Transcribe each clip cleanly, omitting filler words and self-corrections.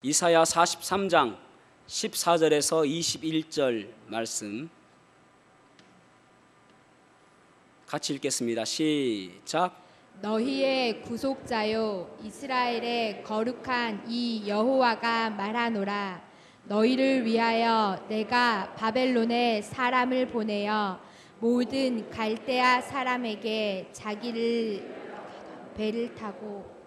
이사야 43장 14절에서 21절 말씀 같이 읽겠습니다. 시작. 너희의 구속자요 이스라엘의 거룩한 이 여호와가 말하노라. 너희를 위하여 내가 바벨론에 사람을 보내어 모든 갈대아 사람에게 자기를 배를 타고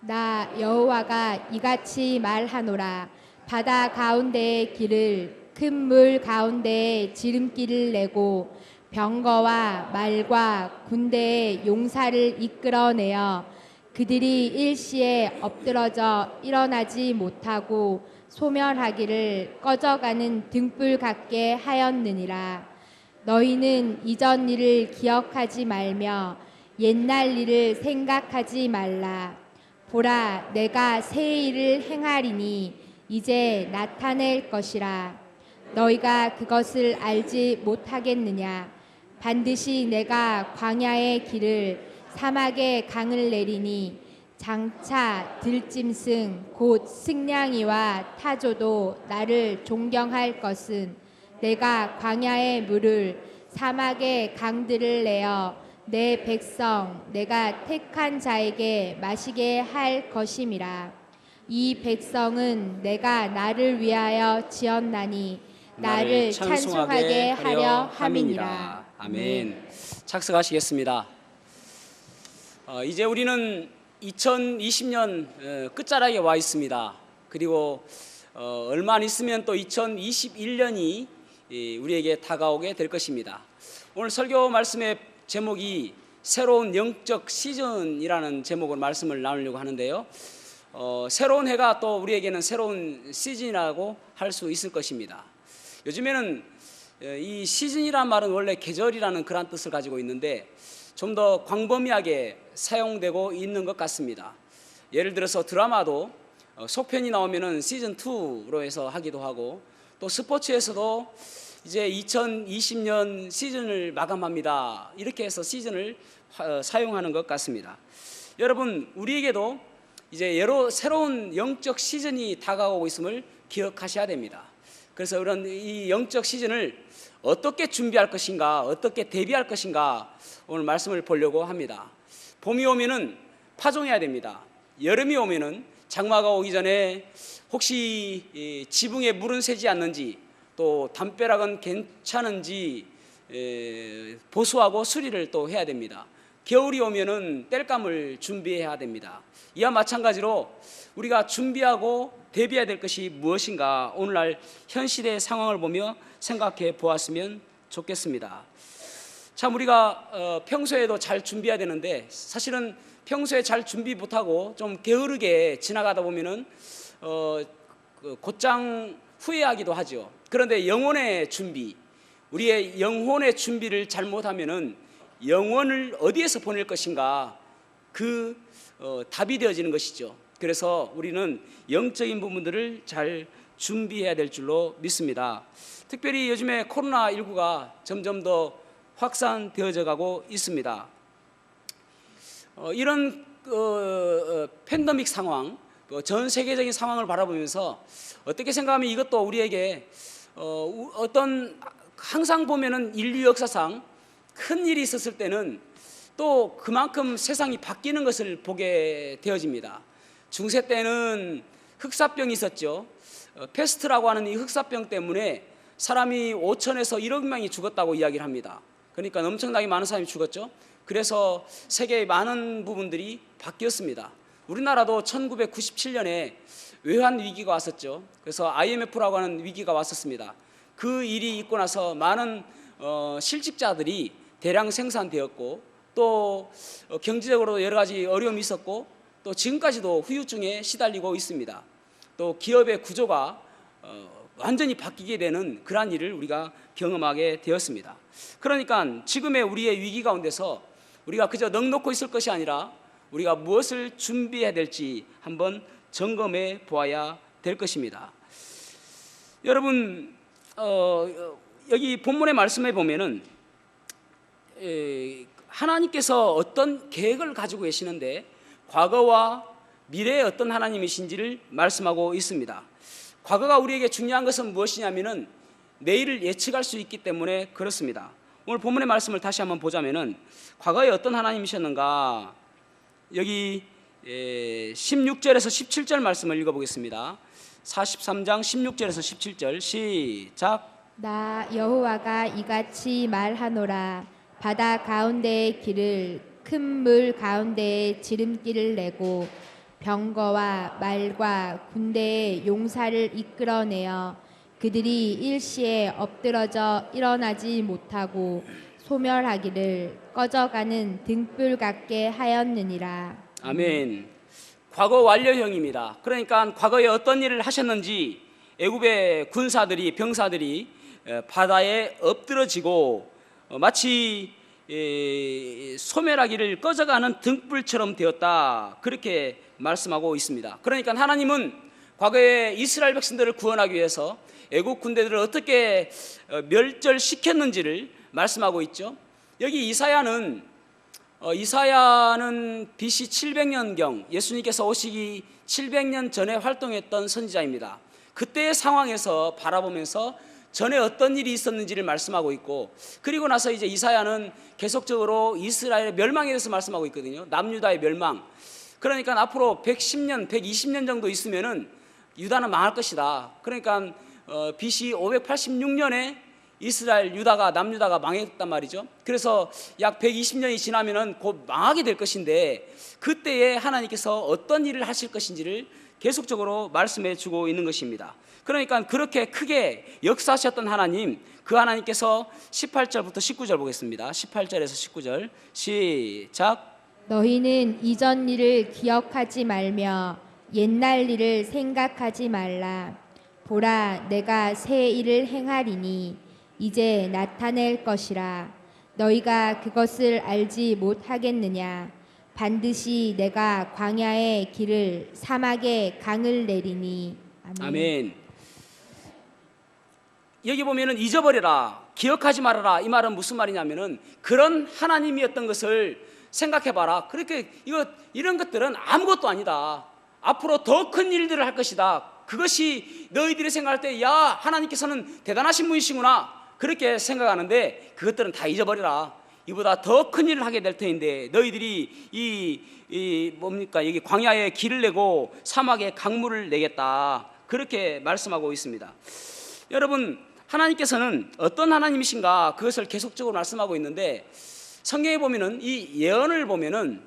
나 여호와가 이같이 말하노라. 바다 가운데의 길을 큰 물 가운데에 지름길을 내고 병거와 말과 군대의 용사를 이끌어내어 그들이 일시에 엎드러져 일어나지 못하고 소멸하기를 꺼져가는 등불 같게 하였느니라. 너희는 이전 일을 기억하지 말며 옛날 일을 생각하지 말라. 보라, 내가 새 일을 행하리니 이제 나타낼 것이라. 너희가 그것을 알지 못하겠느냐? 반드시 내가 광야의 길을 사막의 강을 내리니 장차 들짐승 곧 승냥이와 타조도 나를 존경할 것은 내가 광야의 물을 사막의 강들을 내어 내 백성 내가 택한 자에게 마시게 할 것임이라. 이 백성은 내가 나를 위하여 지었나니 나를 찬송하게 하려 함이니라. 아멘. 착석하시겠습니다. 이제 우리는 2020년 끝자락에 와 있습니다. 그리고 얼마 안 있으면 또 2021년이 우리에게 다가오게 될 것입니다. 오늘 설교 말씀의 제목이 새로운 영적 시즌이라는 제목으로 말씀을 나누려고 하는데요. 새로운 해가 또 우리에게는 새로운 시즌이라고 할 수 있을 것입니다. 요즘에는 이 시즌이란 말은 원래 계절이라는 그런 뜻을 가지고 있는데 좀 더 광범위하게 사용되고 있는 것 같습니다. 예를 들어서 드라마도 속편이 나오면은 시즌 2로 해서 하기도 하고, 또 스포츠에서도 이제 2020년 시즌을 마감합니다, 이렇게 해서 시즌을 사용하는 것 같습니다. 여러분, 우리에게도 이제 새로운 영적 시즌이 다가오고 있음을 기억하셔야 됩니다. 그래서 그런 이 영적 시즌을 어떻게 준비할 것인가, 어떻게 대비할 것인가, 오늘 말씀을 보려고 합니다. 봄이 오면은 파종해야 됩니다. 여름이 오면은 장마가 오기 전에 혹시 지붕에 물은 새지 않는지, 또 담벼락은 괜찮은지 보수하고 수리를 또 해야 됩니다. 겨울이 오면은 땔감을 준비해야 됩니다. 이와 마찬가지로 우리가 준비하고 대비해야 될 것이 무엇인가, 오늘날 현 시대의 상황을 보며 생각해 보았으면 좋겠습니다. 참, 우리가 평소에도 잘 준비해야 되는데, 사실은 평소에 잘 준비 못하고 좀 게으르게 지나가다 보면은 곧장 후회하기도 하죠. 그런데 영혼의 준비, 우리의 영혼의 준비를 잘못하면은 영혼을 어디에서 보낼 것인가, 그 답이 되어지는 것이죠. 그래서 우리는 영적인 부분들을 잘 준비해야 될 줄로 믿습니다. 특별히 요즘에 코로나19가 점점 더 확산되어져 가고 있습니다. 이런 팬데믹 상황, 전 세계적인 상황을 바라보면서 어떻게 생각하면 이것도 우리에게 항상 보면은 인류 역사상 큰 일이 있었을 때는 또 그만큼 세상이 바뀌는 것을 보게 되어집니다. 중세 때는 흑사병이 있었죠. 페스트라고 하는 이 흑사병 때문에 사람이 5천에서 1억 명이 죽었다고 이야기를 합니다. 그러니까 엄청나게 많은 사람이 죽었죠. 그래서 세계의 많은 부분들이 바뀌었습니다. 우리나라도 1997년에 외환 위기가 왔었죠. 그래서 IMF라고 하는 위기가 왔었습니다. 그 일이 있고 나서 많은 실직자들이 대량 생산되었고, 또 경제적으로 여러 가지 어려움이 있었고, 또 지금까지도 후유증에 시달리고 있습니다. 또 기업의 구조가 완전히 바뀌게 되는 그러한 일을 우리가 경험하게 되었습니다. 그러니까 지금의 우리의 위기 가운데서 우리가 그저 넋놓고 있을 것이 아니라 우리가 무엇을 준비해야 될지 한번 점검해 보아야 될 것입니다. 여러분, 여기 본문의 말씀에 보면은 하나님께서 어떤 계획을 가지고 계시는데 과거와 미래의 어떤 하나님이신지를 말씀하고 있습니다. 과거가 우리에게 중요한 것은 무엇이냐면은 내일을 예측할 수 있기 때문에 그렇습니다. 오늘 본문의 말씀을 다시 한번 보자면은 과거에 어떤 하나님이셨는가, 여기 16절에서 17절 말씀을 읽어보겠습니다. 43장 16절에서 17절 시작. 나 여호와가 이같이 말하노라. 바다 가운데의 길을 큰 물 가운데에 지름길을 내고 병거와 말과 군대의 용사를 이끌어내어 그들이 일시에 엎드러져 일어나지 못하고 소멸하기를 꺼져가는 등불 같게 하였느니라. 아멘. 과거 완료형입니다. 그러니까 과거에 어떤 일을 하셨는지 애굽의 군사들이, 병사들이 바다에 엎드러지고 마치 소멸하기를 꺼져가는 등불처럼 되었다, 그렇게 말씀하고 있습니다. 그러니까 하나님은 과거에 이스라엘 백성들을 구원하기 위해서 애국 군대들을 어떻게 멸절시켰는지를 말씀하고 있죠. 여기 이사야는 BC 700년경, 예수님께서 오시기 700년 전에 활동했던 선지자입니다. 그때의 상황에서 바라보면서 전에 어떤 일이 있었는지를 말씀하고 있고, 그리고 나서 이제 이사야는 계속적으로 이스라엘의 멸망에 대해서 말씀하고 있거든요. 남유다의 멸망. 그러니까 앞으로 110년, 120년 정도 있으면은 유다는 망할 것이다. 그러니까 BC 586년에 이스라엘, 유다가, 남유다가 망했단 말이죠. 그래서 약 120년이 지나면은 곧 망하게 될 것인데, 그때에 하나님께서 어떤 일을 하실 것인지를 계속적으로 말씀해 주고 있는 것입니다. 그러니까 그렇게 크게 역사하셨던 하나님, 그 하나님께서 18절부터 19절 보겠습니다. 18절에서 19절 시작. 너희는 이전 일을 기억하지 말며 옛날 일을 생각하지 말라. 보라, 내가 새 일을 행하리니 이제 나타낼 것이라. 너희가 그것을 알지 못하겠느냐. 반드시 내가 광야의 길을, 사막의 강을 내리니. 아멘. 아멘. 여기 보면은 잊어버려라, 기억하지 말아라, 이 말은 무슨 말이냐면은 그런 하나님이었던 것을 생각해봐라. 그렇게 이런 것들은 아무것도 아니다. 앞으로 더 큰 일들을 할 것이다. 그것이 너희들이 생각할 때, 야, 하나님께서는 대단하신 분이시구나, 그렇게 생각하는데 그것들은 다 잊어버려라. 이보다 더 큰 일을 하게 될 터인데 너희들이 뭡니까, 여기 광야에 길을 내고 사막에 강물을 내겠다, 그렇게 말씀하고 있습니다. 여러분, 하나님께서는 어떤 하나님이신가, 그것을 계속적으로 말씀하고 있는데, 성경에 보면은 이 예언을 보면은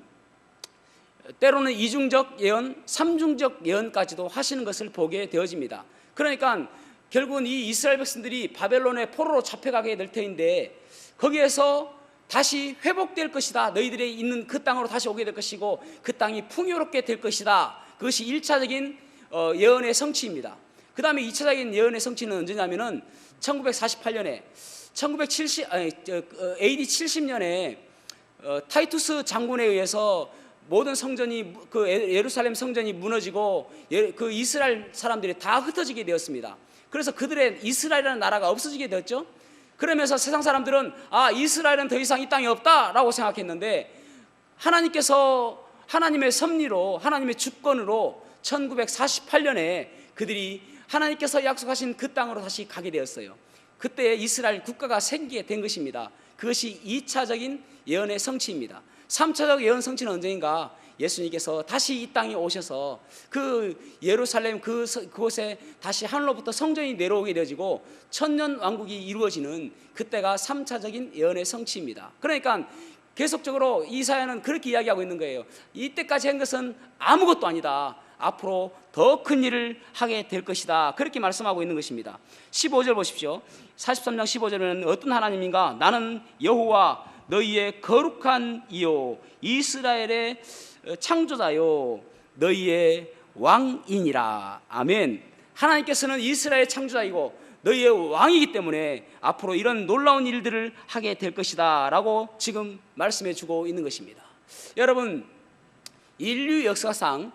때로는 이중적 예언, 삼중적 예언까지도 하시는 것을 보게 되어집니다. 그러니까 결국은 이 이스라엘 백성들이 바벨론의 포로로 잡혀가게 될 터인데, 거기에서 다시 회복될 것이다, 너희들이 있는 그 땅으로 다시 오게 될 것이고 그 땅이 풍요롭게 될 것이다, 그것이 1차적인 예언의 성취입니다. 그 다음에 2차적인 예언의 성취는 언제냐면은 1948년에 AD 70년에 타이투스 장군에 의해서 모든 성전이, 그 예루살렘 성전이 무너지고 그 이스라엘 사람들이 다 흩어지게 되었습니다. 그래서 그들의 이스라엘이라는 나라가 없어지게 되었죠. 그러면서 세상 사람들은 이스라엘은 더 이상 이 땅에 없다라고 생각했는데, 하나님께서 하나님의 섭리로, 하나님의 주권으로 1948년에 그들이 하나님께서 약속하신 그 땅으로 다시 가게 되었어요. 그때 이스라엘 국가가 생기게 된 것입니다. 그것이 2차적인 예언의 성취입니다. 3차적 예언 성취는 언제인가? 예수님께서 다시 이 땅에 오셔서 그 예루살렘 그곳에 다시 하늘로부터 성전이 내려오게 되어지고 천년 왕국이 이루어지는 그때가 3차적인 예언의 성취입니다. 그러니까 계속적으로 이사야는 그렇게 이야기하고 있는 거예요. 이때까지 한 것은 아무것도 아니다. 앞으로 더 큰 일을 하게 될 것이다, 그렇게 말씀하고 있는 것입니다. 15절 보십시오. 43장 15절에는 어떤 하나님인가? 나는 여호와 너희의 거룩한 이요 이스라엘의 창조자요 너희의 왕이니라. 아멘. 하나님께서는 이스라엘의 창조자이고 너희의 왕이기 때문에 앞으로 이런 놀라운 일들을 하게 될 것이다 라고 지금 말씀해 주고 있는 것입니다. 여러분, 인류 역사상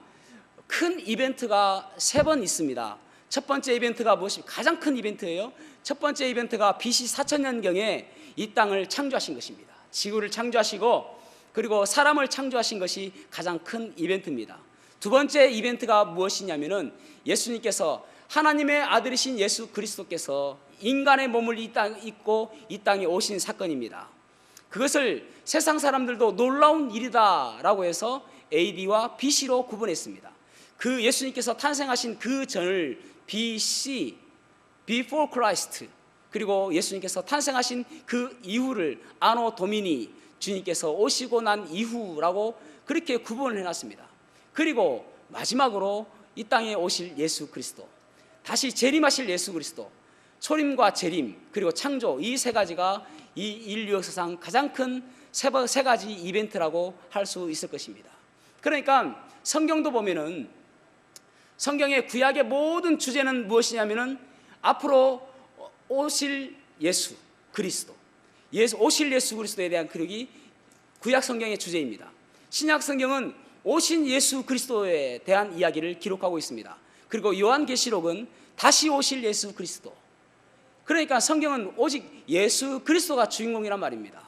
큰 이벤트가 3번 있습니다. 첫 번째 이벤트가 무엇입니까? 가장 큰 이벤트예요. 첫 번째 이벤트가 BC 4000년경에 이 땅을 창조하신 것입니다. 지구를 창조하시고 그리고 사람을 창조하신 것이 가장 큰 이벤트입니다. 두 번째 이벤트가 무엇이냐면은 예수님께서 하나님의 아들이신 예수 그리스도께서 인간의 몸을 입고 이 땅에 오신 사건입니다. 그것을 세상 사람들도 놀라운 일이다라고 해서 AD와 BC로 구분했습니다. 그 예수님께서 탄생하신 그 전을 BC, Before Christ, 그리고 예수님께서 탄생하신 그 이후를 아노 도미니, 주님께서 오시고 난 이후라고 그렇게 구분을 해놨습니다. 그리고 마지막으로 이 땅에 오실 예수 그리스도, 다시 재림하실 예수 그리스도, 초림과 재림 그리고 창조, 이 세 가지가 이 인류 역사상 가장 큰 세 가지 이벤트라고 할 수 있을 것입니다. 그러니까 성경도 보면은 성경의 구약의 모든 주제는 무엇이냐면은 앞으로 오실 예수 그리스도, 오실 예수 그리스도에 대한 기록이 구약 성경의 주제입니다. 신약 성경은 오신 예수 그리스도에 대한 이야기를 기록하고 있습니다. 그리고 요한계시록은 다시 오실 예수 그리스도. 그러니까 성경은 오직 예수 그리스도가 주인공이란 말입니다.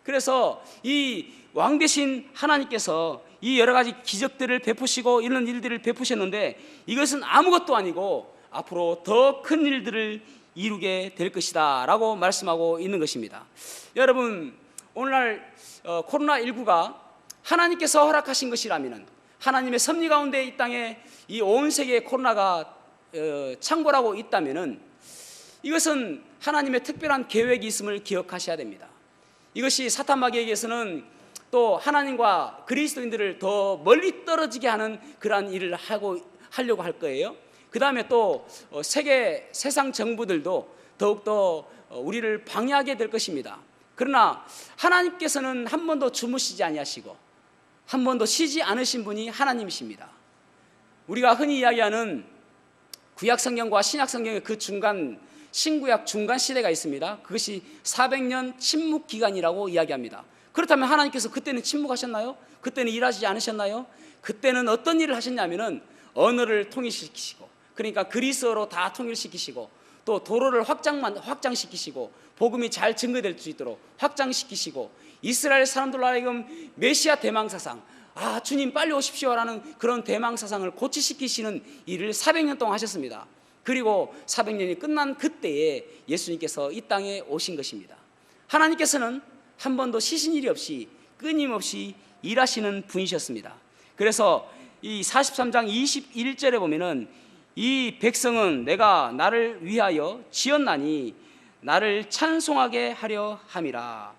그래서 이 왕 대신 하나님께서 이 여러 가지 기적들을 베푸시고 이런 일들을 베푸셨는데 이것은 아무것도 아니고 앞으로 더 큰 일들을 이루게 될 것이다 라고 말씀하고 있는 것입니다. 여러분, 오늘날 코로나19가 하나님께서 허락하신 것이라면, 하나님의 섭리 가운데 이 땅에 이 온 세계에 코로나가 창궐하고 있다면 이것은 하나님의 특별한 계획이 있음을 기억하셔야 됩니다. 이것이 사탄 마귀에게서는 또 하나님과 그리스도인들을 더 멀리 떨어지게 하는 그러한 일을 하려고 할 거예요. 그 다음에 또 세상 정부들도 더욱더 우리를 방해하게 될 것입니다. 그러나 하나님께서는 한 번도 주무시지 아니하시고 한 번도 쉬지 않으신 분이 하나님이십니다. 우리가 흔히 이야기하는 구약 성경과 신약 성경의 그 중간, 신구약 중간 시대가 있습니다. 그것이 400년 침묵 기간이라고 이야기합니다. 그렇다면 하나님께서 그때는 침묵하셨나요? 그때는 일하시지 않으셨나요? 그때는 어떤 일을 하셨냐면은 언어를 통일시키시고, 그러니까 그리스어로 다 통일시키시고, 또 도로를 확장시키시고, 복음이 잘 증거될 수 있도록 확장시키시고, 이스라엘 사람들로 하여금 메시아 대망사상, 주님 빨리 오십시오라는 그런 대망사상을 고치시키시는 일을 400년 동안 하셨습니다. 그리고 400년이 끝난 그때에 예수님께서 이 땅에 오신 것입니다. 하나님께서는 한 번도 쉬신 일이 없이 끊임없이 일하시는 분이셨습니다. 그래서 이 43장 21절에 보면은 이 백성은 내가 나를 위하여 지었나니 나를 찬송하게 하려 함이라.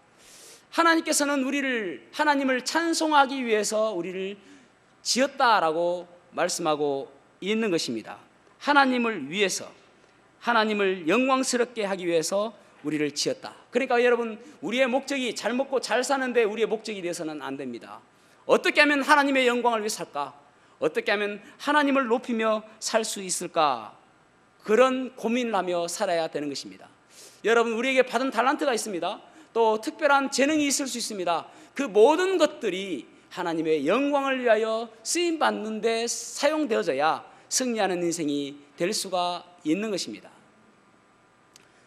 하나님께서는 하나님을 찬송하기 위해서 우리를 지었다라고 말씀하고 있는 것입니다. 하나님을 위해서, 하나님을 영광스럽게 하기 위해서 우리를 지었다. 그러니까 여러분, 우리의 목적이 잘 먹고 잘 사는데 우리의 목적이 되어서는 안 됩니다. 어떻게 하면 하나님의 영광을 위해 살까? 어떻게 하면 하나님을 높이며 살 수 있을까? 그런 고민을 하며 살아야 되는 것입니다. 여러분, 우리에게 받은 달란트가 있습니다. 또 특별한 재능이 있을 수 있습니다. 그 모든 것들이 하나님의 영광을 위하여 쓰임받는 데 사용되어져야 승리하는 인생이 될 수가 있는 것입니다.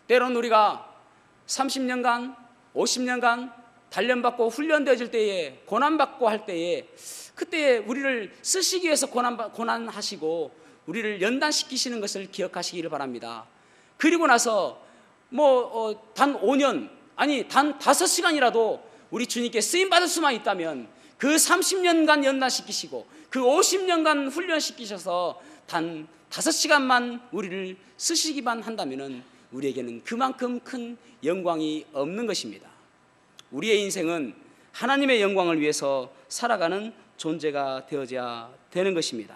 때론 우리가 30년간, 50년간 단련받고 훈련되어질 때에, 고난받고 할 때에, 그때에 우리를 쓰시기 위해서 고난하시고 우리를 연단시키시는 것을 기억하시기를 바랍니다. 그리고 나서 단 5년, 아니 단 5시간이라도 우리 주님께 쓰임받을 수만 있다면 그 30년간 연단시키시고 그 50년간 훈련시키셔서 단 5시간만 우리를 쓰시기만 한다면 우리에게는 그만큼 큰 영광이 없는 것입니다. 우리의 인생은 하나님의 영광을 위해서 살아가는 존재가 되어져야 되는 것입니다.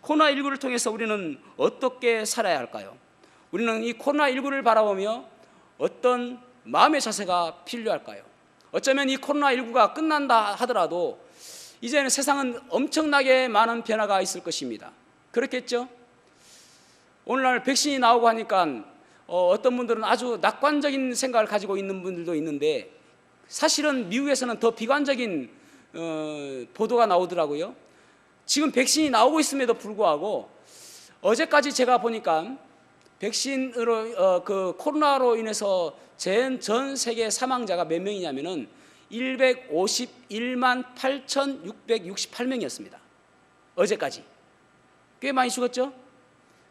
코로나19를 통해서 우리는 어떻게 살아야 할까요? 우리는 이 코로나19를 바라보며 어떤 마음의 자세가 필요할까요? 어쩌면 이 코로나19가 끝난다 하더라도 이제는 세상은 엄청나게 많은 변화가 있을 것입니다. 그렇겠죠? 오늘날 백신이 나오고 하니까 어떤 분들은 아주 낙관적인 생각을 가지고 있는 분들도 있는데 사실은 미국에서는 더 비관적인 보도가 백신으로 그 코로나로 인해서 전 세계 사망자가 몇 명이냐면은 151만 8,668명이었습니다. 어제까지. 꽤 많이 죽었죠?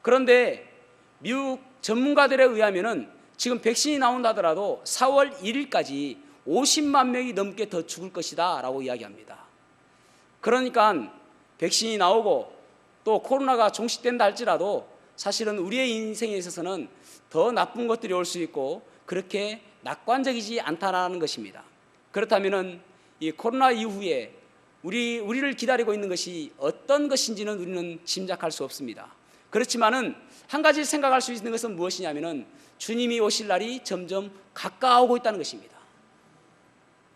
그런데 미국 전문가들에 의하면은 지금 백신이 나온다 하더라도 4월 1일까지 50만 명이 넘게 더 죽을 것이다 라고 이야기합니다. 그러니까 백신이 나오고 또 코로나가 종식된다 할지라도 사실은 우리의 인생에 있어서는 더 나쁜 것들이 올 수 있고 그렇게 낙관적이지 않다라는 것입니다. 그렇다면은 이 코로나 이후에 우리를 기다리고 있는 것이 어떤 것인지는 우리는 짐작할 수 없습니다. 그렇지만은 한 가지 생각할 수 있는 것은 무엇이냐면은 주님이 오실 날이 점점 가까워오고 있다는 것입니다.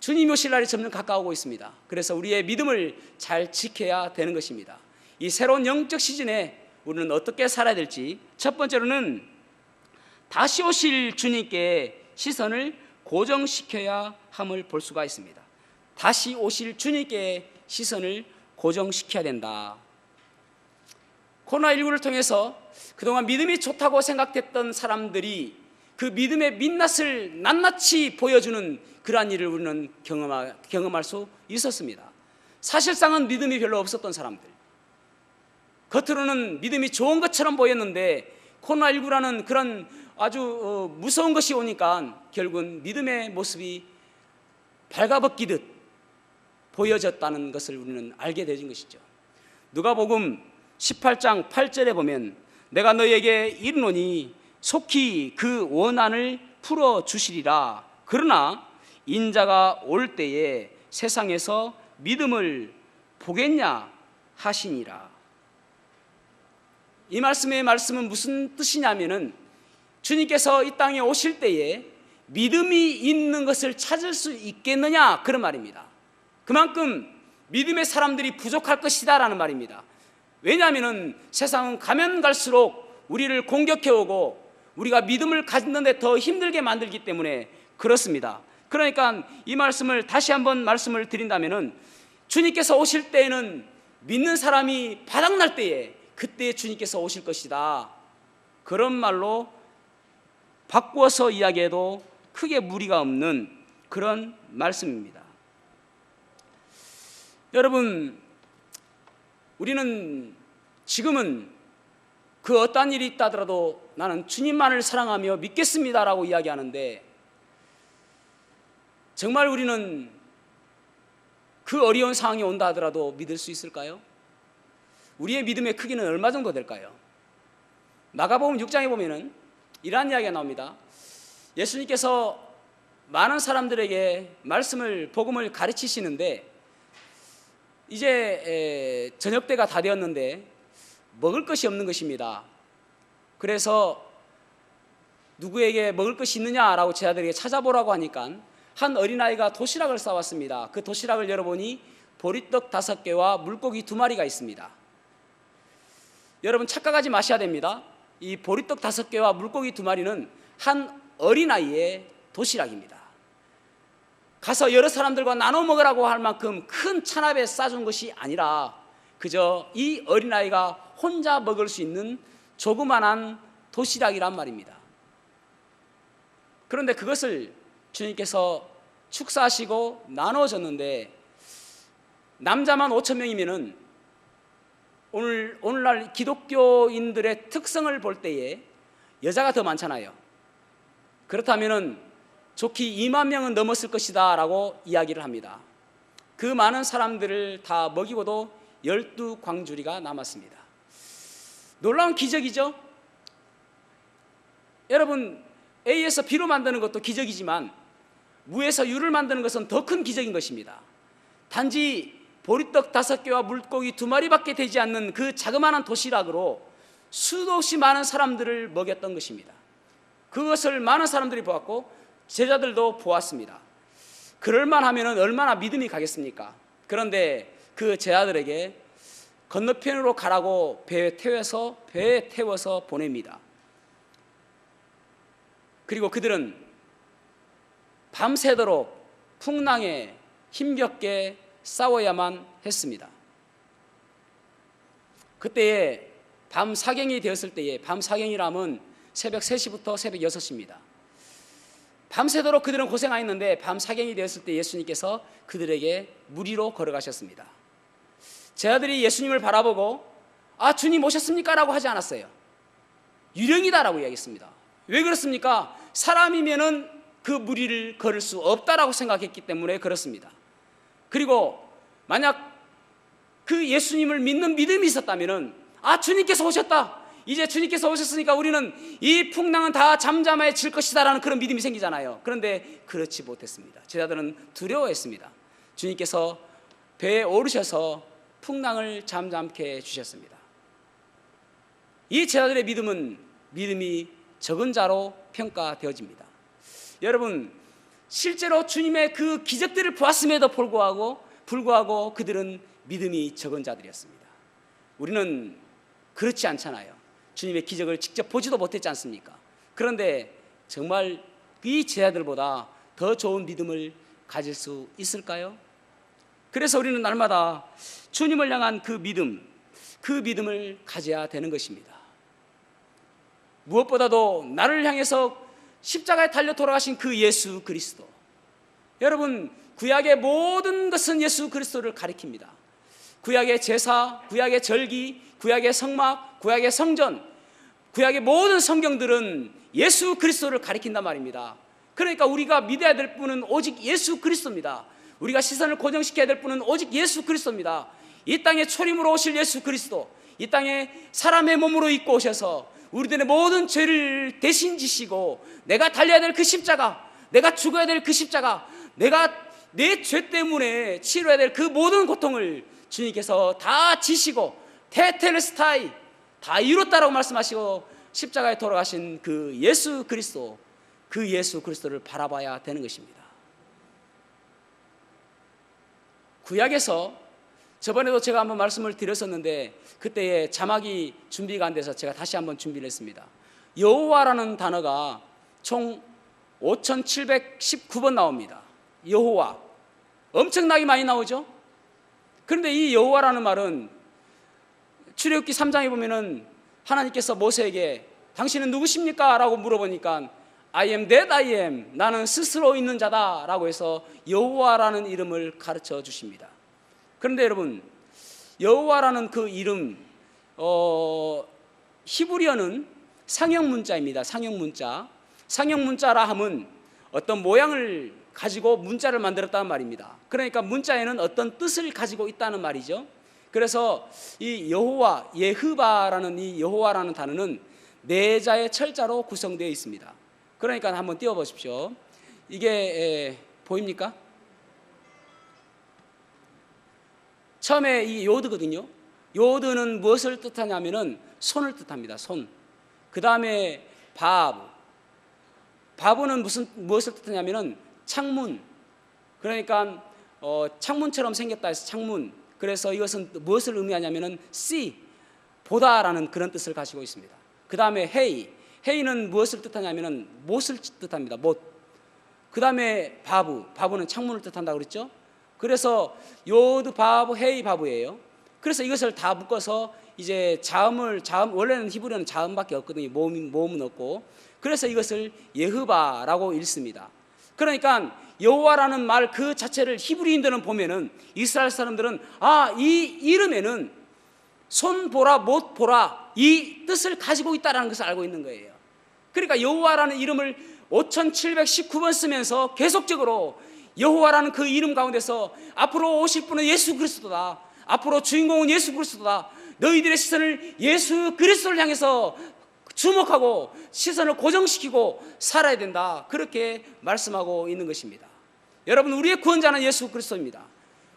주님이 오실 날이 점점 가까워오고 있습니다. 그래서 우리의 믿음을 잘 지켜야 되는 것입니다. 이 새로운 영적 시즌에 우리는 어떻게 살아야 될지, 첫 번째로는 다시 오실 주님께 시선을 고정시켜야 함을 볼 수가 있습니다. 다시 오실 주님께 시선을 고정시켜야 된다. 코로나19를 통해서 그동안 믿음이 좋다고 생각했던 사람들이 그 믿음의 민낯을 낱낱이 보여주는 그러한 일을 우리는 경험할 수 있었습니다. 사실상은 믿음이 별로 없었던 사람들, 겉으로는 믿음이 좋은 것처럼 보였는데 코로나19라는 그런 아주 무서운 것이 오니까 결국은 믿음의 모습이 발가벗기듯 보여졌다는 것을 우리는 알게 되는 것이죠. 누가복음 18장 8절에 보면 내가 너희에게 이르노니 속히 그 원한을 풀어주시리라. 그러나 인자가 올 때에 세상에서 믿음을 보겠냐 하시니라. 이 말씀은 무슨 뜻이냐면은 주님께서 이 땅에 오실 때에 믿음이 있는 것을 찾을 수 있겠느냐 그런 말입니다. 그만큼 믿음의 사람들이 부족할 것이다 라는 말입니다. 왜냐하면 세상은 가면 갈수록 우리를 공격해오고 우리가 믿음을 갖는데 더 힘들게 만들기 때문에 그렇습니다. 그러니까 이 말씀을 다시 한번 말씀을 드린다면 주님께서 오실 때에는 믿는 사람이 바닥날 때에 그때 주님께서 오실 것이다. 그런 말로 바꾸어서 이야기해도 크게 무리가 없는 그런 말씀입니다. 여러분, 우리는 지금은 그 어떠한 일이 있다 하더라도 나는 주님만을 사랑하며 믿겠습니다라고 이야기하는데 정말 우리는 그 어려운 상황이 온다 하더라도 믿을 수 있을까요? 우리의 믿음의 크기는 얼마 정도 될까요? 마가복음 6장에 보면은 이러한 이야기가 나옵니다. 예수님께서 많은 사람들에게 복음을 가르치시는데 이제 저녁 때가 다 되었는데 먹을 것이 없는 것입니다. 그래서 누구에게 먹을 것이 있느냐라고 제자들에게 찾아보라고 하니까 한 어린아이가 도시락을 싸왔습니다. 그 도시락을 열어보니 보리떡 5개와 물고기 2마리가 있습니다. 여러분 착각하지 마셔야 됩니다. 이 보리떡 5개와 물고기 2마리는 한 어린아이의 도시락입니다. 가서 여러 사람들과 나눠 먹으라고 할 만큼 큰 찬압에 싸준 것이 아니라 그저 이 어린아이가 혼자 먹을 수 있는 조그만한 도시락이란 말입니다. 그런데 그것을 주님께서 축사하시고 나눠줬는데 남자만 5,000명이면은 오늘날 기독교인들의 특성을 볼 때에 여자가 더 많잖아요. 그렇다면은 좋게 2만 명은 넘었을 것이다 라고 이야기를 합니다. 그 많은 사람들을 다 먹이고도 12광주리가 남았습니다. 놀라운 기적이죠. 여러분, A에서 B로 만드는 것도 기적이지만 무에서 유를 만드는 것은 더 큰 기적인 것입니다. 단지 보리떡 5개와 물고기 2마리밖에 되지 않는 그 자그마한 도시락으로 수도 없이 많은 사람들을 먹였던 것입니다. 그것을 많은 사람들이 보았고 제자들도 보았습니다. 그럴만 하면 얼마나 믿음이 가겠습니까? 그런데 그 제자들에게 건너편으로 가라고 배에 태워서 보냅니다. 그리고 그들은 밤새도록 풍랑에 힘겹게 싸워야만 했습니다. 그때에 밤 사경이 되었을 때에, 밤 사경이라면 새벽 3시부터 새벽 6시입니다. 밤새도록 그들은 고생하였는데 밤 사경이 되었을 때 예수님께서 그들에게 물 위로 걸어가셨습니다. 제자들이 예수님을 바라보고 아, 주님 오셨습니까? 라고 하지 않았어요. 유령이다라고 이야기했습니다. 왜 그렇습니까? 사람이면은 그 물 위를 걸을 수 없다라고 생각했기 때문에 그렇습니다. 그리고 만약 그 예수님을 믿는 믿음이 있었다면은 아, 주님께서 오셨다, 이제 주님께서 오셨으니까 우리는 이 풍랑은 다 잠잠해질 것이다라는 그런 믿음이 생기잖아요. 그런데 그렇지 못했습니다. 제자들은 두려워했습니다. 주님께서 배에 오르셔서 풍랑을 잠잠케 해주셨습니다. 이 제자들의 믿음은 믿음이 적은 자로 평가되어집니다. 여러분, 실제로 주님의 그 기적들을 보았음에도 불구하고 그들은 믿음이 적은 자들이었습니다. 우리는 그렇지 않잖아요. 주님의 기적을 직접 보지도 못했지 않습니까? 그런데 정말 이 제자들보다 더 좋은 믿음을 가질 수 있을까요? 그래서 우리는 날마다 주님을 향한 그 믿음을 가져야 되는 것입니다. 무엇보다도 나를 향해서 십자가에 달려 돌아가신 그 예수 그리스도, 여러분, 구약의 모든 것은 예수 그리스도를 가리킵니다. 구약의 제사, 구약의 절기, 구약의 성막, 구약의 성전, 구약의 모든 성경들은 예수 그리스도를 가리킨단 말입니다. 그러니까 우리가 믿어야 될 분은 오직 예수 그리스도입니다. 우리가 시선을 고정시켜야 될 분은 오직 예수 그리스도입니다. 이 땅에 초림으로 오실 예수 그리스도, 이 땅에 사람의 몸으로 입고 오셔서 우리들의 모든 죄를 대신 지시고 내가 달려야 될 그 십자가, 내가 죽어야 될 그 십자가, 내가 내 죄 때문에 치러야 될 그 모든 고통을 주님께서 다 지시고 테텔레스타이, 다 이뤘다라고 말씀하시고 십자가에 돌아가신 그 예수 그리스도, 그 예수 그리스도를 바라봐야 되는 것입니다. 구약에서 저번에도 제가 한번 말씀을 드렸었는데 그때의 자막이 준비가 안 돼서 제가 다시 한번 준비를 했습니다. 여호와라는 단어가 총 5719번 나옵니다. 여호와, 엄청나게 많이 나오죠. 그런데 이 여호와라는 말은 출애굽기 3장에 보면은 하나님께서 모세에게 당신은 누구십니까? 라고 물어보니까 I am that I am, 나는 스스로 있는 자다 라고 해서 여호와라는 이름을 가르쳐 주십니다. 그런데 여러분, 여호와라는 그 이름, 히브리어는 상형 문자입니다. 상형 문자. 상형 문자라 함은 어떤 모양을 가지고 문자를 만들었다는 말입니다. 그러니까 문자에는 어떤 뜻을 가지고 있다는 말이죠. 그래서 이 여호와, 예흐바라는 이 여호와라는 단어는 네 자의 철자로 구성되어 있습니다. 그러니까 한번 띄워보십시오. 이게 보입니까? 처음에 이 요드거든요. 요드는 무엇을 뜻하냐면은 손을 뜻합니다. 손. 그 다음에 바브는 무엇을 뜻하냐면은 창문. 그러니까 창문처럼 생겼다 해서 창문. 그래서 이것은 무엇을 의미하냐면은 see, 보다라는 그런 뜻을 가지고 있습니다. 그 다음에 헤이는 무엇을 뜻하냐면은 못을 뜻합니다. 못. 그 다음에 바브는 창문을 뜻한다고 그랬죠. 그래서 요드 바브 헤이 바브예요. 그래서 이것을 다 묶어서 이제 자음, 원래는 히브리어는 자음밖에 없거든요. 모음은 없고. 그래서 이것을 예흐바라고 읽습니다. 그러니까 여호와라는 말 그 자체를 히브리인들은 보면은, 이스라엘 사람들은 이 이름에는 손 보라 못 보라 이 뜻을 가지고 있다는 것을 알고 있는 거예요. 그러니까 여호와라는 이름을 5719번 쓰면서 계속적으로 여호와라는 그 이름 가운데서 앞으로 오실 분은 예수 그리스도다, 앞으로 주인공은 예수 그리스도다, 너희들의 시선을 예수 그리스도를 향해서 주목하고 시선을 고정시키고 살아야 된다, 그렇게 말씀하고 있는 것입니다. 여러분, 우리의 구원자는 예수 그리스도입니다.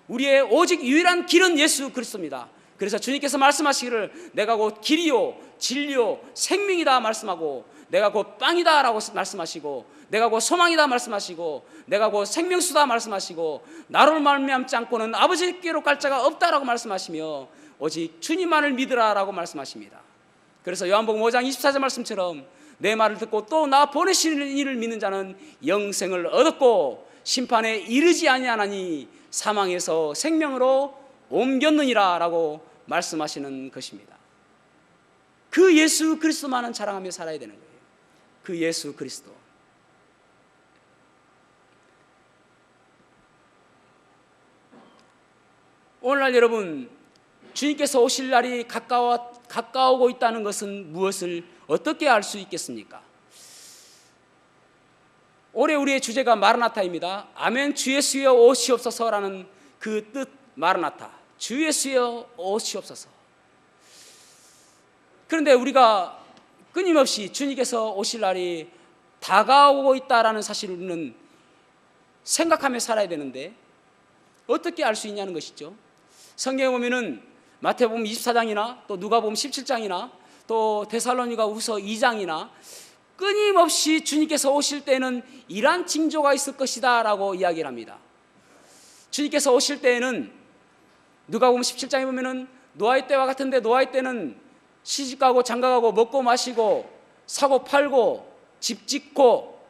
우리의 오직 유일한 길은 예수 그리스도입니다. 그래서 주님께서 말씀하시기를 내가 곧 길이요 진리요 생명이다 말씀하고, 내가 곧 빵이다 라고 말씀하시고, 내가 곧 소망이다 말씀하시고, 내가 곧 생명수다 말씀하시고, 나로 말미암지 않고는 아버지께로 갈 자가 없다라고 말씀하시며 오직 주님만을 믿으라 라고 말씀하십니다. 그래서 요한복음 5장 24절 말씀처럼 내 말을 듣고 또 나 보내시는 이를 믿는 자는 영생을 얻었고 심판에 이르지 아니하나니 사망에서 생명으로 옮겼느니라 라고 말씀하시는 것입니다. 그 예수 그리스도만은 자랑하며 살아야 되는 거예요. 그 예수 그리스도. 오늘날 여러분, 주님께서 오실 날이 가까워오고 있다는 것은 무엇을 어떻게 알 수 있겠습니까? 올해 우리의 주제가 마라나타입니다. 아멘 주 예수여 오시옵소서라는 그 뜻 마라나타, 주 예수여 오시옵소서. 그런데 우리가 끊임없이 주님께서 오실 날이 다가오고 있다라는 사실을 우리는 생각하며 살아야 되는데 어떻게 알 수 있냐는 것이죠. 성경에 보면은 마태복음 24장이나 또 누가복음 17장이나 또 데살로니가 후서 2장이나 끊임없이 주님께서 오실 때는 이러한 징조가 있을 것이다 라고 이야기를 합니다. 주님께서 오실 때에는 누가복음 17장에 보면은 노아의 때와 같은데, 노아의 때는 시집가고 장가가고 먹고 마시고 사고 팔고 집 짓고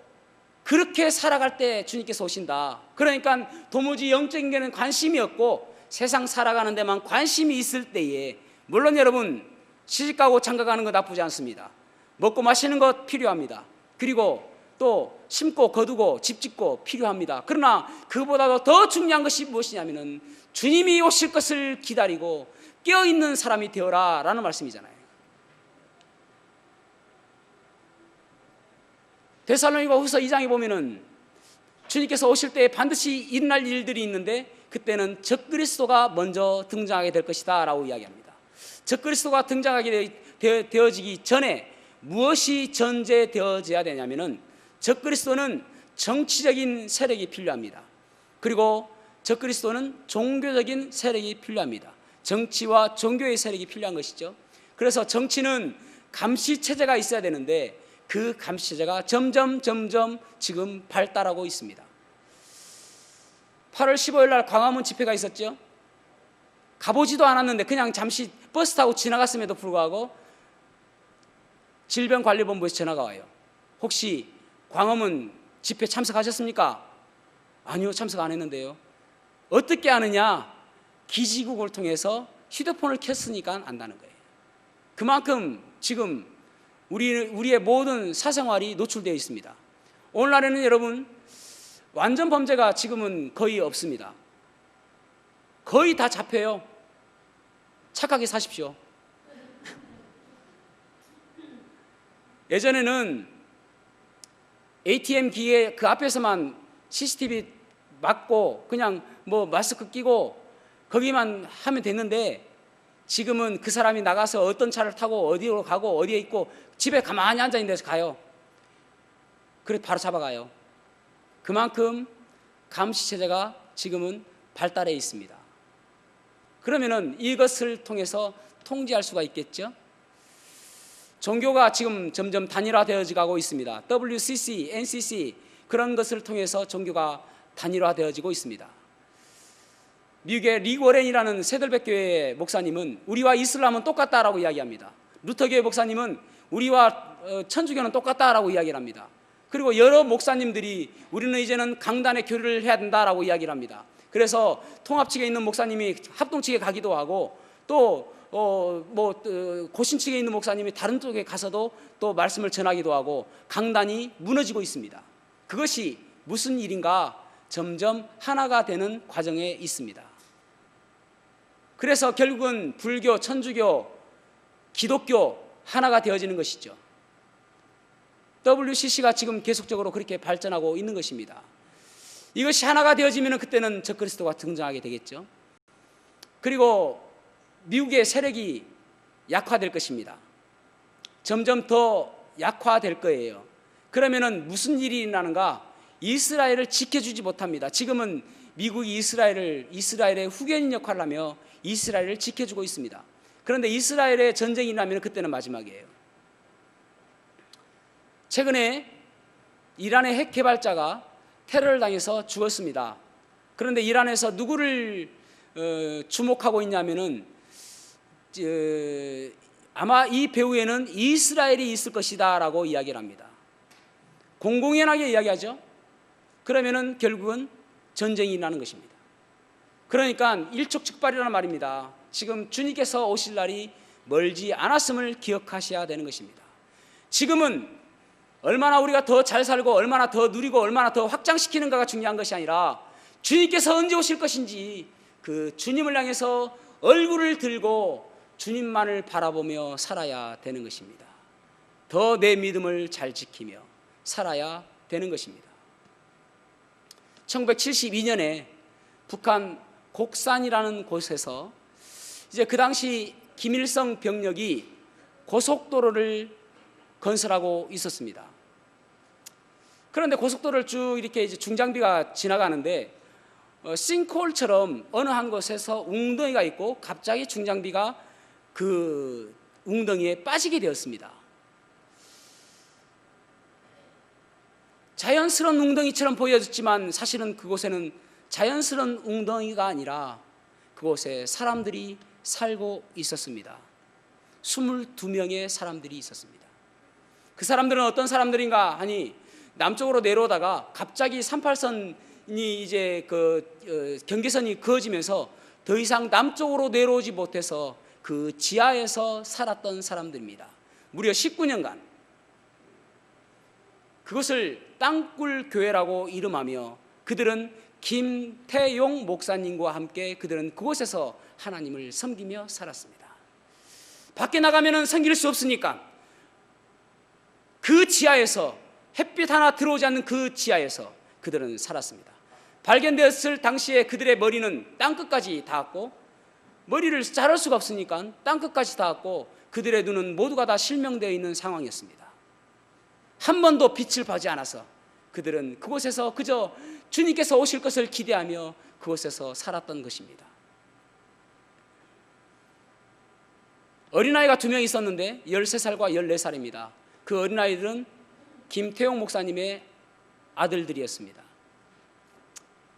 그렇게 살아갈 때 주님께서 오신다. 그러니까 도무지 영적인 게는 관심이 없고 세상 살아가는 데만 관심이 있을 때에, 물론 여러분 시집가고 장가가는 거 나쁘지 않습니다. 먹고 마시는 것 필요합니다. 그리고 또 심고 거두고 집 짓고 필요합니다. 그러나 그보다도 더 중요한 것이 무엇이냐면은 주님이 오실 것을 기다리고 깨어있는 사람이 되어라 라는 말씀이잖아요. 데살로니가 후서 2장에 보면은 주님께서 오실 때 반드시 일어날 일들이 있는데 그때는 적그리스도가 먼저 등장하게 될 것이다 라고 이야기합니다. 적그리스도가 등장하게 되어지기 전에 무엇이 전제되어져야 되냐면은 적그리스도는 정치적인 세력이 필요합니다. 그리고 적그리스도는 종교적인 세력이 필요합니다. 정치와 종교의 세력이 필요한 것이죠. 그래서 정치는 감시체제가 있어야 되는데 그 감시체제가 점점 지금 발달하고 있습니다. 8월 15일 날 광화문 집회가 있었죠. 가보지도 않았는데 그냥 잠시 버스 타고 지나갔음에도 불구하고 질병관리본부에서 전화가 와요. 혹시 광화문 집회 참석하셨습니까? 아니요, 참석 안 했는데요. 어떻게 아느냐? 기지국을 통해서 휴대폰을 켰으니까 안다는 거예요. 그만큼 지금 우리의 모든 사생활이 노출되어 있습니다. 오늘날에는 여러분 완전 범죄가 지금은 거의 없습니다. 거의 다 잡혀요. 착하게 사십시오. 예전에는 ATM 기계 그 앞에서만 CCTV 막고 그냥 뭐 마스크 끼고 거기만 하면 됐는데 지금은 그 사람이 나가서 어떤 차를 타고 어디로 가고 어디에 있고 집에 가만히 앉아 있는 데서 가요. 그래 바로 잡아가요. 그만큼 감시체제가 지금은 발달해 있습니다. 그러면은 이것을 통해서 통제할 수가 있겠죠. 종교가 지금 점점 단일화되어져 가고 있습니다. WCC, NCC 그런 것을 통해서 종교가 단일화되어지고 있습니다. 미국의 릭 워렌이라는 세들백 교회의 목사님은 우리와 이슬람은 똑같다라고 이야기합니다. 루터교회 목사님은 우리와 천주교는 똑같다라고 이야기를 합니다. 그리고 여러 목사님들이 우리는 이제는 강단의 교류를 해야 된다라고 이야기를 합니다. 그래서 통합 측에 있는 목사님이 합동 측에 가기도 하고 또 고신 측에 있는 목사님이 다른 쪽에 가서도 또 말씀을 전하기도 하고 강단이 무너지고 있습니다. 그것이 무슨 일인가? 점점 하나가 되는 과정에 있습니다. 그래서 결국은 불교, 천주교, 기독교 하나가 되어지는 것이죠. WCC가 지금 계속적으로 그렇게 발전하고 있는 것입니다. 이것이 하나가 되어지면 그때는 적그리스도가 등장하게 되겠죠. 그리고 미국의 세력이 약화될 것입니다. 점점 더 약화될 거예요. 그러면은 무슨 일이 일어나는가? 이스라엘을 지켜주지 못합니다. 지금은 미국이 이스라엘의 후견인 역할을 하며 이스라엘을 지켜주고 있습니다. 그런데 이스라엘의 전쟁이 일어나면 그때는 마지막이에요. 최근에 이란의 핵 개발자가 테러를 당해서 죽었습니다. 그런데 이란에서 누구를 주목하고 있냐면은 아마 이 배후에는 이스라엘이 있을 것이다 라고 이야기를 합니다. 공공연하게 이야기하죠. 그러면은 결국은 전쟁이 일어나는 것입니다. 그러니까 일촉즉발이라는 말입니다. 지금 주님께서 오실 날이 멀지 않았음을 기억하셔야 되는 것입니다. 지금은 얼마나 우리가 더 잘 살고 얼마나 더 누리고 얼마나 더 확장시키는가가 중요한 것이 아니라 주님께서 언제 오실 것인지 그 주님을 향해서 얼굴을 들고 주님만을 바라보며 살아야 되는 것입니다. 더 내 믿음을 잘 지키며 살아야 되는 것입니다. 1972년에 북한 곡산이라는 곳에서 이제 그 당시 김일성 병력이 고속도로를 건설하고 있었습니다. 그런데 고속도로를 쭉 이렇게 이제 중장비가 지나가는데 싱크홀처럼 어느 한 곳에서 웅덩이가 있고 갑자기 중장비가 그 웅덩이에 빠지게 되었습니다. 자연스러운 웅덩이처럼 보여졌지만 사실은 그곳에는 자연스러운 웅덩이가 아니라 그곳에 사람들이 살고 있었습니다. 22명의 사람들이 있었습니다. 그 사람들은 어떤 사람들인가 하니 남쪽으로 내려오다가 갑자기 38선이 이제 경계선이 그어지면서 더 이상 남쪽으로 내려오지 못해서 그 지하에서 살았던 사람들입니다. 무려 19년간 그것을 땅굴 교회라고 이름하며 그들은 김태용 목사님과 함께 그들은 그곳에서 하나님을 섬기며 살았습니다. 밖에 나가면은 섬길 수 없으니까 그 지하에서 햇빛 하나 들어오지 않는 그 지하에서 그들은 살았습니다. 발견되었을 당시에 그들의 머리는 땅끝까지 닿았고 머리를 자를 수가 없으니까 땅끝까지 닿았고 그들의 눈은 모두가 다 실명되어 있는 상황이었습니다. 한 번도 빛을 보지 않아서 그들은 그곳에서 그저 주님께서 오실 것을 기대하며 그곳에서 살았던 것입니다. 어린아이가 2명 있었는데 13살과 14살입니다. 그 어린아이들은 김태용 목사님의 아들들이었습니다.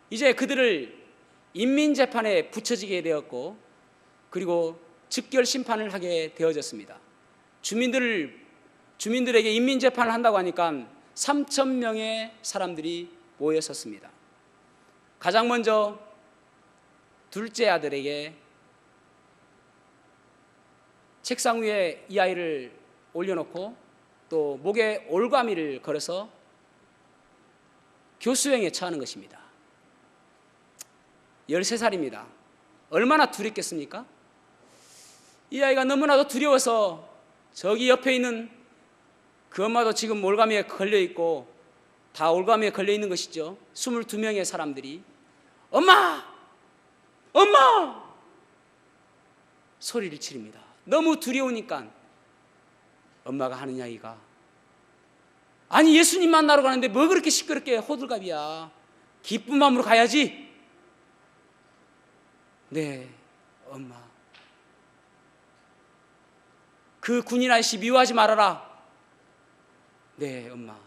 이제 그들을 인민재판에 붙여지게 되었고 그리고 즉결 심판을 하게 되어졌습니다. 주민들에게 인민재판을 한다고 하니까 3,000명의 사람들이 모였었습니다. 가장 먼저 둘째 아들에게 책상 위에 이 아이를 올려놓고 또 목에 올가미를 걸어서 교수형에 처하는 것입니다. 13살입니다. 얼마나 두렵겠습니까? 이 아이가 너무나도 두려워서 저기 옆에 있는 그 엄마도 지금 올가미에 걸려있고 다 올가미에 걸려있는 것이죠. 22명의 사람들이 엄마! 엄마! 소리를 지릅니다. 너무 두려우니까 엄마가 하는 이야기가 아니 예수님 만나러 가는데 뭐 그렇게 시끄럽게 호들갑이야. 기쁜 마음으로 가야지. 네 엄마 그 군인 아저씨 미워하지 말아라. 네 엄마.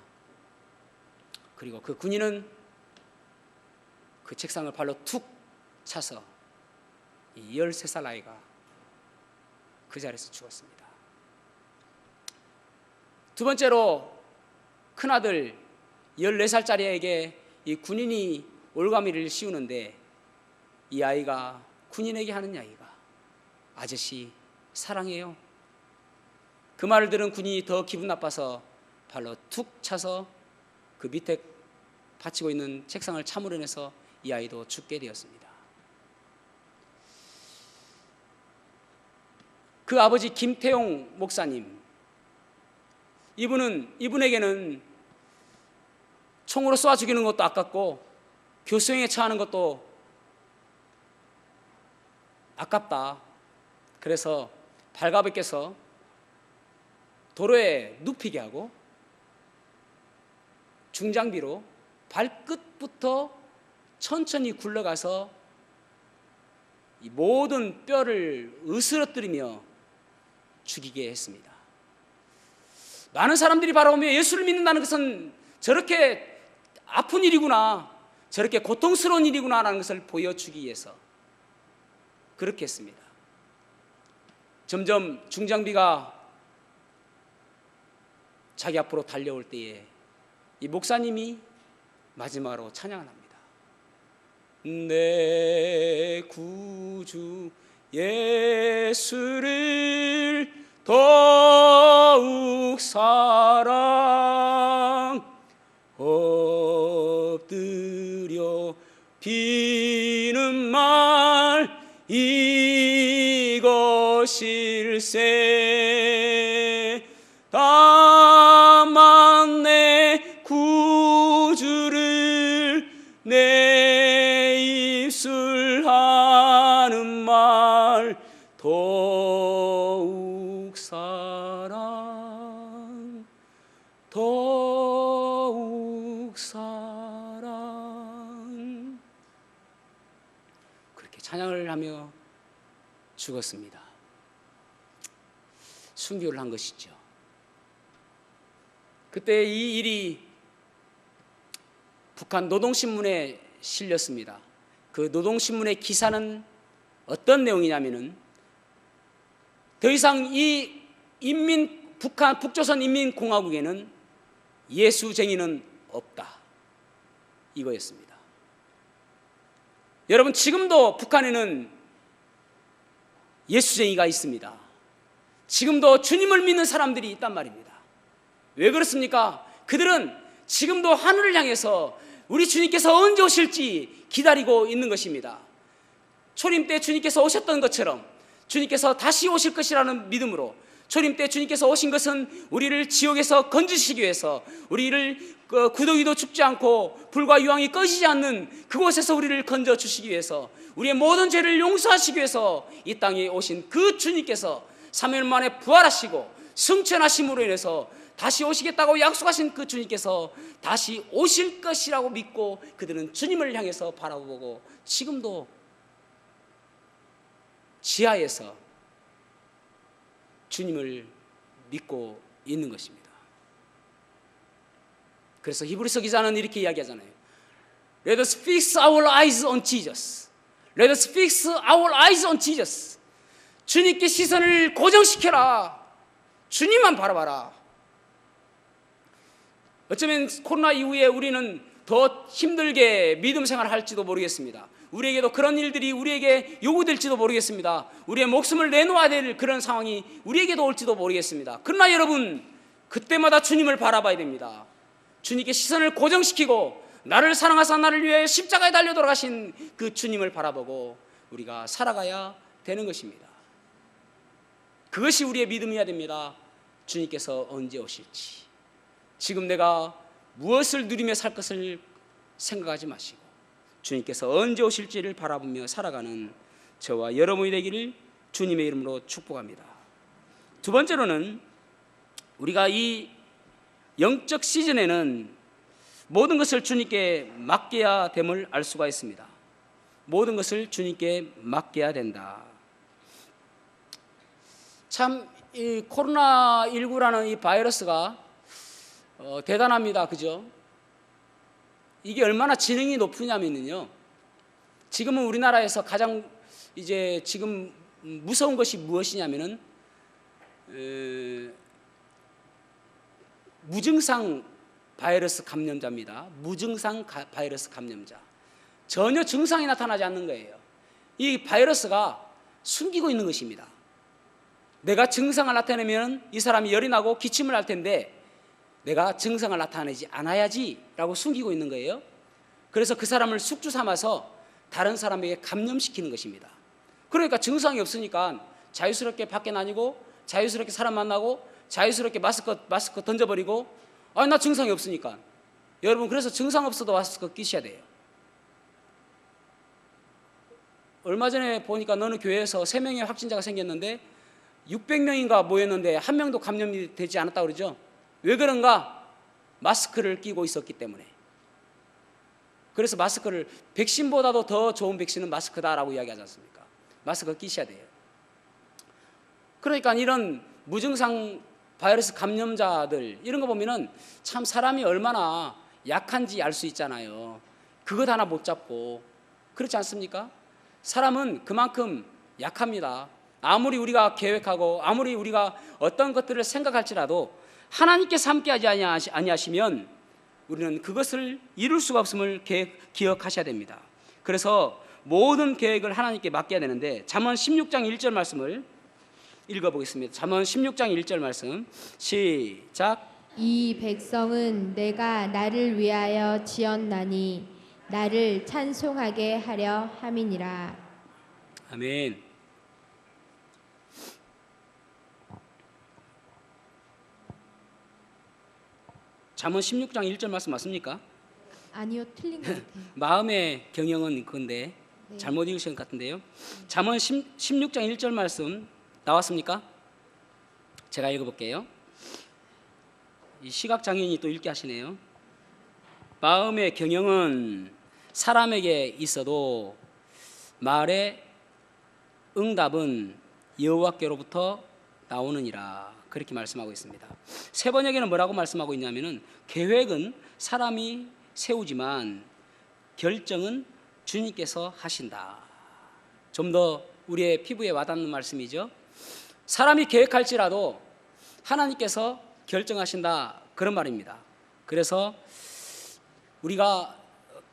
그리고 그 군인은 그 책상을 발로 툭 차서 이 13살 아이가 그 자리에서 죽었습니다. 두 번째로 큰아들 14살짜리에게 이 군인이 올가미를 씌우는데 이 아이가 군인에게 하는 이야기가 아저씨 사랑해요. 그 말을 들은 군인이 더 기분 나빠서 발로 툭 차서 그 밑에 받치고 있는 책상을 차물어내서 이 아이도 죽게 되었습니다. 그 아버지 김태용 목사님, 이분에게는 총으로 쏴 죽이는 것도 아깝고 교수형에 처하는 것도 아깝다. 그래서 발가벗겨서 도로에 눕히게 하고 중장비로 발끝부터 천천히 굴러가서 이 모든 뼈를 으스러뜨리며 죽이게 했습니다. 많은 사람들이 바라보며 예수를 믿는다는 것은 저렇게 아픈 일이구나, 저렇게 고통스러운 일이구나 라는 것을 보여주기 위해서 그렇게 했습니다. 점점 중장비가 자기 앞으로 달려올 때에 이 목사님이 마지막으로 찬양을 합니다. 내 구주 예수를 더욱 사랑하며 엎드려 비는 말 이것일세. 다만 내 구주를 내 입술 하는 말 더욱 사랑, 더욱 사랑. 그렇게 찬양을 하며 죽었습니다. 순교를 한 것이죠. 그때 이 일이 북한 노동신문에 실렸습니다. 그 노동신문의 기사는 어떤 내용이냐면은 더 이상 이 북한 북조선 인민공화국에는 예수쟁이는 없다, 이거였습니다. 여러분, 지금도 북한에는 예수쟁이가 있습니다. 지금도 주님을 믿는 사람들이 있단 말입니다. 왜 그렇습니까? 그들은 지금도 하늘을 향해서 우리 주님께서 언제 오실지 기다리고 있는 것입니다. 초림 때 주님께서 오셨던 것처럼 주님께서 다시 오실 것이라는 믿음으로, 초림 때 주님께서 오신 것은 우리를 지옥에서 건지시기 위해서, 우리를 구더기도 죽지 않고 불과 유황이 꺼지지 않는 그곳에서 우리를 건져주시기 위해서, 우리의 모든 죄를 용서하시기 위해서 이 땅에 오신 그 주님께서 3일 만에 부활하시고 승천하심으로 인해서 다시 오시겠다고 약속하신 그 주님께서 다시 오실 것이라고 믿고 그들은 주님을 향해서 바라보고 지금도 지하에서 주님을 믿고 있는 것입니다. 그래서 히브리서 기자는 이렇게 이야기하잖아요. Let us fix our eyes on Jesus. Let us fix our eyes on Jesus. 주님께 시선을 고정시켜라. 주님만 바라봐라. 어쩌면 코로나 이후에 우리는 더 힘들게 믿음 생활을 할지도 모르겠습니다. 우리에게도 그런 일들이 우리에게 요구될지도 모르겠습니다. 우리의 목숨을 내놓아야 될 그런 상황이 우리에게도 올지도 모르겠습니다. 그러나 여러분, 그때마다 주님을 바라봐야 됩니다. 주님께 시선을 고정시키고 나를 사랑하사 나를 위해 십자가에 달려 돌아가신 그 주님을 바라보고 우리가 살아가야 되는 것입니다. 그것이 우리의 믿음이어야 됩니다. 주님께서 언제 오실지, 지금 내가 무엇을 누리며 살 것을 생각하지 마시고 주님께서 언제 오실지를 바라보며 살아가는 저와 여러분이 되기를 주님의 이름으로 축복합니다. 두 번째로는 우리가 이 영적 시즌에는 모든 것을 주님께 맡겨야 됨을 알 수가 있습니다. 모든 것을 주님께 맡겨야 된다. 참 이 코로나19라는 이 바이러스가 대단합니다. 그죠? 이게 얼마나 지능이 높으냐면요, 지금은 우리나라에서 가장 이제 지금 무서운 것이 무엇이냐면은 무증상 바이러스 감염자입니다. 무증상 바이러스 감염자. 전혀 증상이 나타나지 않는 거예요. 이 바이러스가 숨기고 있는 것입니다. 내가 증상을 나타내면 이 사람이 열이 나고 기침을 할 텐데 내가 증상을 나타내지 않아야지 라고 숨기고 있는 거예요. 그래서 그 사람을 숙주 삼아서 다른 사람에게 감염시키는 것입니다. 그러니까 증상이 없으니까 자유스럽게 밖에 다니고 자유스럽게 사람 만나고 자유스럽게 마스크 던져버리고, 아니 나 증상이 없으니까. 여러분, 그래서 증상 없어도 마스크 끼셔야 돼요. 얼마 전에 보니까 어느 교회에서 3명의 확진자가 생겼는데 600명인가 모였는데 한 명도 감염이 되지 않았다고 그러죠. 왜 그런가? 마스크를 끼고 있었기 때문에. 그래서 마스크를, 백신보다도 더 좋은 백신은 마스크다라고 이야기하지 않습니까? 마스크 끼셔야 돼요. 그러니까 이런 무증상 바이러스 감염자들 이런 거 보면은 참 사람이 얼마나 약한지 알 수 있잖아요. 그것 하나 못 잡고. 그렇지 않습니까? 사람은 그만큼 약합니다. 아무리 우리가 계획하고 아무리 우리가 어떤 것들을 생각할지라도 하나님께서 함께하지 아니하시면 우리는 그것을 이룰 수가 없음을 기억하셔야 됩니다. 그래서 모든 계획을 하나님께 맡겨야 되는데, 잠언 16장 1절 말씀을 읽어보겠습니다. 잠언 16장 1절 말씀 시작. 이 백성은 내가 나를 위하여 지었나니 나를 찬송하게 하려 함이니라. 아멘. 잠언 16장 1절 말씀 맞습니까? 아니요, 틀린 것 같아요. 마음의 경영은 그건데 네. 잘못 읽으신 것 같은데요. 잠언 16장 1절 말씀 나왔습니까? 제가 읽어볼게요. 이 시각장애인이 또 읽게 하시네요. 마음의 경영은 사람에게 있어도 말의 응답은 여호와께로부터 나오느니라. 그렇게 말씀하고 있습니다. 세 번역에는 뭐라고 말씀하고 있냐면은 계획은 사람이 세우지만 결정은 주님께서 하신다. 좀 더 우리의 피부에 와닿는 말씀이죠. 사람이 계획할지라도 하나님께서 결정하신다, 그런 말입니다. 그래서 우리가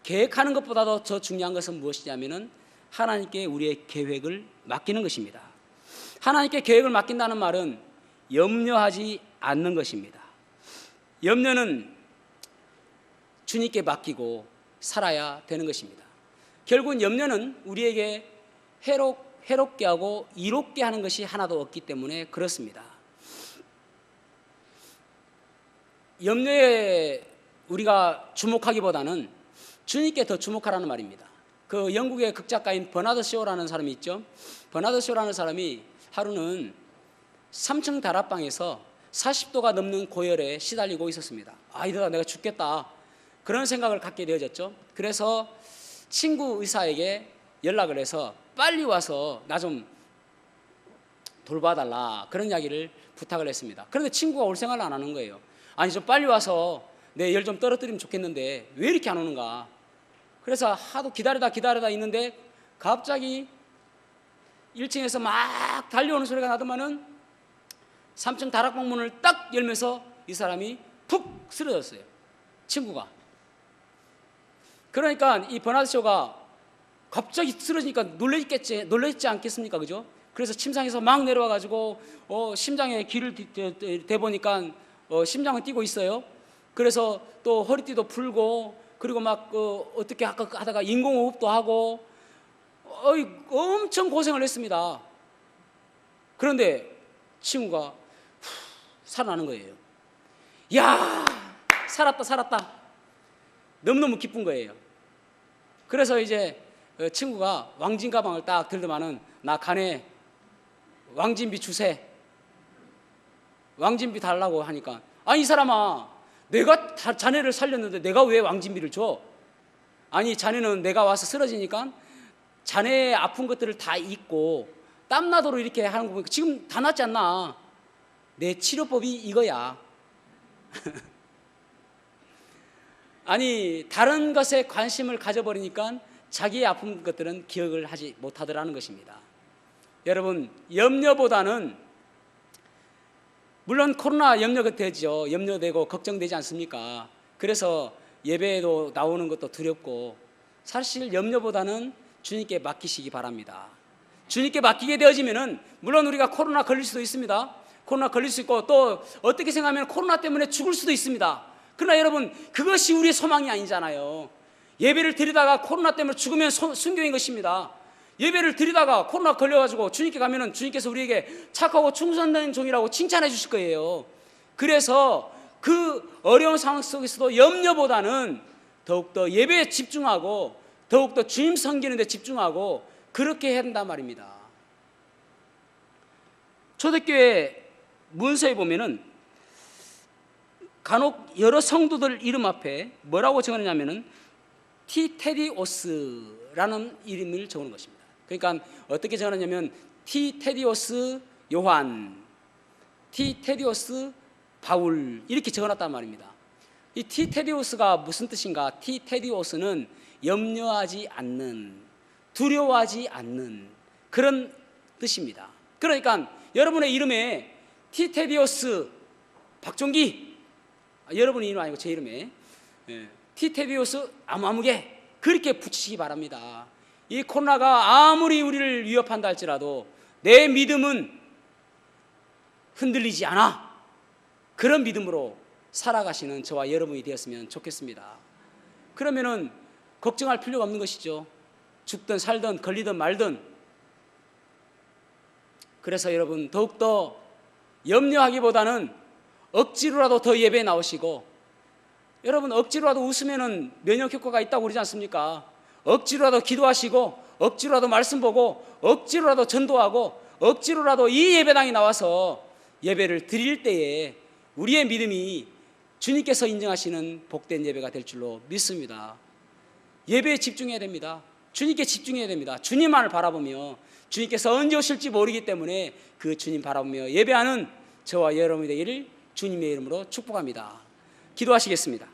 계획하는 것보다도 더 중요한 것은 무엇이냐면은 하나님께 우리의 계획을 맡기는 것입니다. 하나님께 계획을 맡긴다는 말은 염려하지 않는 것입니다. 염려는 주님께 맡기고 살아야 되는 것입니다. 결국은 염려는 우리에게 해롭게 하고 이롭게 하는 것이 하나도 없기 때문에 그렇습니다. 염려에 우리가 주목하기보다는 주님께 더 주목하라는 말입니다. 그 영국의 극작가인 버나드 쇼라는 사람이 있죠. 버나드 쇼라는 사람이 하루는 3층 다락방에서 40도가 넘는 고열에 시달리고 있었습니다. 이러다 내가 죽겠다, 그런 생각을 갖게 되어졌죠. 그래서 친구 의사에게 연락을 해서 빨리 와서 나 좀 돌봐달라, 그런 이야기를 부탁을 했습니다. 그런데 친구가 올 생각을 안 하는 거예요. 아니, 좀 빨리 와서 내 열 좀 떨어뜨리면 좋겠는데 왜 이렇게 안 오는가. 그래서 하도 기다리다 있는데 갑자기 1층에서 막 달려오는 소리가 나더만은 3층 다락방 문을 딱 열면서 이 사람이 푹 쓰러졌어요, 친구가. 그러니까 이 버나드 쇼가 갑자기 쓰러지니까 놀랬지 않겠습니까? 그죠? 그래서 침상에서 막 내려와 가지고 심장에 귀를 대보니까 심장은 뛰고 있어요. 그래서 또 허리띠도 풀고, 그리고 막 어떻게 하다가 인공호흡도 하고 엄청 고생을 했습니다. 그런데 친구가 살아나는 거예요. 야, 살았다. 너무너무 기쁜 거예요. 그래서 이제 친구가 왕진 가방을 딱 들더만은 나 간에 왕진비 주세, 왕진비 달라고 하니까, 아니 이 사람아, 내가 자네를 살렸는데 내가 왜 왕진비를 줘? 아니 자네는 내가 와서 쓰러지니까 자네의 아픈 것들을 다 잊고 땀나도록 이렇게 하는 거 보니까 지금 다 낫지 않나? 내 치료법이 이거야. 아니, 다른 것에 관심을 가져버리니까 자기의 아픈 것들은 기억을 하지 못하더라는 것입니다. 여러분, 염려보다는, 물론 코로나 염려가 되죠. 염려되고 걱정되지 않습니까? 그래서 예배에도 나오는 것도 두렵고, 사실 염려보다는 주님께 맡기시기 바랍니다. 주님께 맡기게 되어지면은, 물론 우리가 코로나 걸릴 수도 있습니다. 코로나 걸릴 수 있고, 또 어떻게 생각하면 코로나 때문에 죽을 수도 있습니다. 그러나 여러분, 그것이 우리의 소망이 아니잖아요. 예배를 드리다가 코로나 때문에 죽으면 순교인 것입니다. 예배를 드리다가 코로나 걸려가지고 주님께 가면은 주님께서 우리에게 착하고 충성된 종이라고 칭찬해 주실 거예요. 그래서 그 어려운 상황 속에서도 염려보다는 더욱더 예배에 집중하고, 더욱더 주님 섬기는 데 집중하고, 그렇게 해야 된단 말입니다. 초대교회 문서에 보면은 간혹 여러 성도들 이름 앞에 뭐라고 적어놓냐면은 티테디오스라는 이름을 적어놓은 것입니다. 그러니까 어떻게 적어놨냐면 티테디오스 요한, 티테디오스 바울, 이렇게 적어놨단 말입니다. 이 티테디오스가 무슨 뜻인가? 티테디오스는 염려하지 않는, 두려워하지 않는 그런 뜻입니다. 그러니까 여러분의 이름에 티테디오스 박종기, 여러분의 이름 아니고 제 이름에 티테디오스 아무개 그렇게 붙이시기 바랍니다. 이 코로나가 아무리 우리를 위협한다 할지라도 내 믿음은 흔들리지 않아. 그런 믿음으로 살아가시는 저와 여러분이 되었으면 좋겠습니다. 그러면은 걱정할 필요가 없는 것이죠. 죽든 살든 걸리든 말든. 그래서 여러분 더욱더 염려하기보다는 억지로라도 더 예배에 나오시고, 여러분 억지로라도 웃으면은 면역 효과가 있다고 그러지 않습니까? 억지로라도 기도하시고, 억지로라도 말씀 보고, 억지로라도 전도하고, 억지로라도 이 예배당에 나와서 예배를 드릴 때에 우리의 믿음이 주님께서 인정하시는 복된 예배가 될 줄로 믿습니다. 예배에 집중해야 됩니다. 주님께 집중해야 됩니다. 주님만을 바라보며, 주님께서 언제 오실지 모르기 때문에 그 주님 바라보며 예배하는 저와 여러분이 되기를 주님의 이름으로 축복합니다. 기도하시겠습니다.